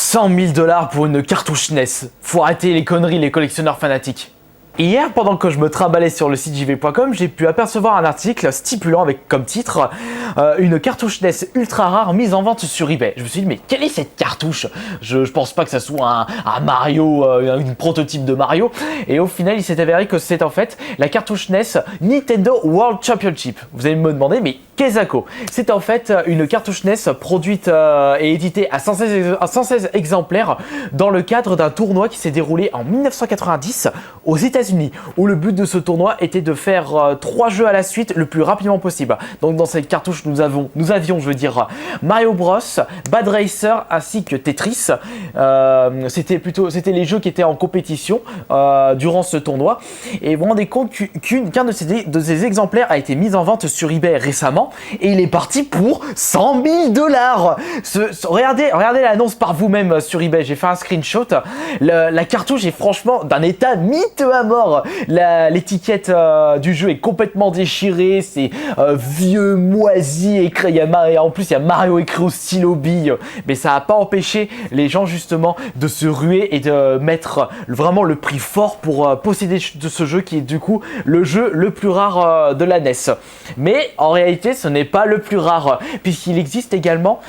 100 000 $ pour une cartouche NES. Faut arrêter les conneries, les collectionneurs fanatiques. Hier, pendant que je me trimballais sur le site jv.com, j'ai pu apercevoir un article stipulant avec comme titre une cartouche NES ultra rare mise en vente sur eBay. Je me suis dit, mais quelle est cette cartouche? Je pense pas que ça soit un Mario, une prototype de Mario. Et au final, il s'est avéré que c'est en fait la cartouche NES Nintendo World Championship. Vous allez me demander, mais qu'est-ce que c'est? En fait une cartouche NES produite et éditée à 116 exemplaires dans le cadre d'un tournoi qui s'est déroulé en 1990 aux États-Unis, où le but de ce tournoi était de faire 3 jeux à la suite le plus rapidement possible. Donc dans cette cartouche, nous avions, Mario Bros, Bad Racer ainsi que Tetris. C'était les jeux qui étaient en compétition durant ce tournoi. Et vous vous rendez compte qu'un de ces exemplaires a été mis en vente sur eBay récemment et il est parti pour 100 000 $. Regardez l'annonce par vous-même sur eBay. J'ai fait un screenshot. La cartouche est franchement d'un état miteux à mort. L'étiquette du jeu est complètement déchirée, c'est vieux, moisi, écrit, en plus il y a Mario écrit au stylo bille, mais ça n'a pas empêché les gens justement de se ruer et de mettre vraiment le prix fort pour posséder de ce jeu qui est du coup le jeu le plus rare de la NES. Mais en réalité ce n'est pas le plus rare, puisqu'il existe également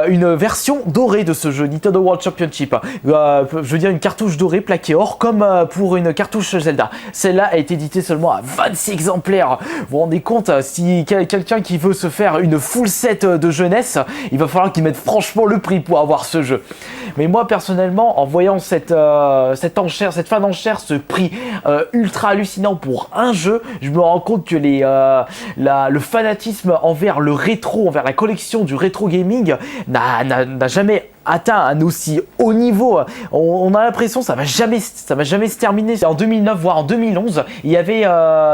une version dorée de ce jeu, Nintendo World Championship. Je veux dire une cartouche dorée plaquée or comme pour une cartouche Zelda. Celle-là a été éditée seulement à 26 exemplaires. Vous vous rendez compte, si quelqu'un qui veut se faire une full set de jeunesse, il va falloir qu'il mette franchement le prix pour avoir ce jeu. Mais moi personnellement, en voyant cette fin d'enchère, ce prix ultra hallucinant pour un jeu, je me rends compte que le fanatisme envers le rétro, envers la collection du rétro gaming n'a jamais atteint un aussi haut niveau. On a l'impression que ça va jamais se terminer. En 2009 voire en 2011, il y avait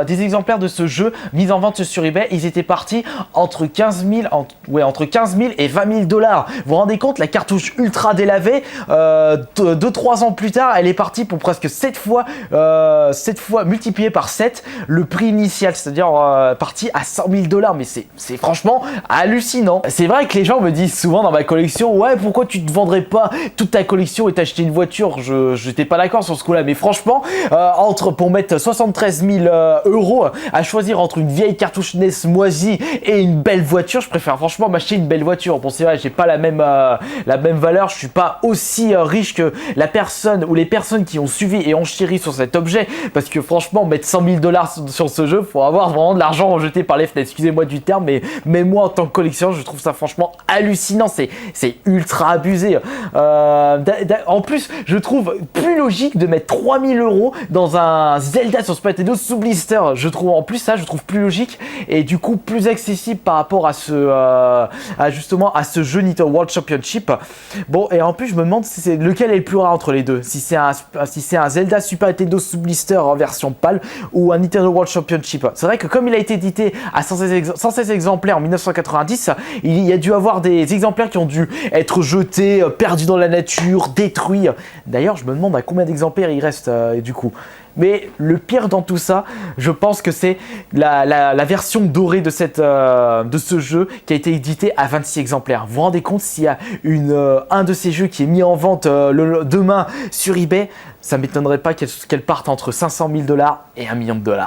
des exemplaires de ce jeu mis en vente sur eBay. Ils étaient partis entre 15 000 et 20 000 $. Vous vous rendez compte, la cartouche ultra délavée, 2-3 ans plus tard, elle est partie pour presque 7 fois multiplié par 7 le prix initial, c'est-à-dire parti à 100 000 $. Mais c'est franchement hallucinant. C'est vrai que les gens me disent souvent dans ma collection, ouais, pourquoi tu te vendrais pas toute ta collection et t'acheter une voiture? Je n'étais pas d'accord sur ce coup-là, mais franchement, pour mettre 73 000 € à choisir entre une vieille cartouche NES moisie et une belle voiture, je préfère franchement m'acheter une belle voiture. Bon, c'est vrai, j'ai pas la même valeur, je suis pas aussi riche que la personne ou les personnes qui ont suivi et enchéri sur cet objet, parce que franchement, mettre 100 000 $ sur ce jeu, faut avoir vraiment de l'argent jeté par les fenêtres. Excusez-moi du terme, mais moi en tant que collectionneur, je trouve ça franchement hallucinant. C'est ultra abusé. En plus, je trouve plus logique de mettre 3 000 € dans un Zelda sur Super Nintendo sous blister. Je trouve plus logique et du coup plus accessible par rapport à ce jeu Nintendo World Championship. Bon, et en plus, je me demande lequel est le plus rare entre les deux. Si c'est un Zelda Super Nintendo sous blister en version PAL ou un Nintendo World Championship. C'est vrai que comme il a été édité à 116 exemplaires en 1990, il y a dû avoir des exemplaires qui ont dû être jetés, perdus dans la nature, détruits. D'ailleurs, je me demande à combien d'exemplaires il reste du coup. Mais le pire dans tout ça, je pense que c'est la version dorée de ce jeu qui a été édité à 26 exemplaires. Vous vous rendez compte, s'il y a un de ces jeux qui est mis en vente demain sur eBay, ça ne m'étonnerait pas qu'elle parte entre 500 000 $ et 1 million de $.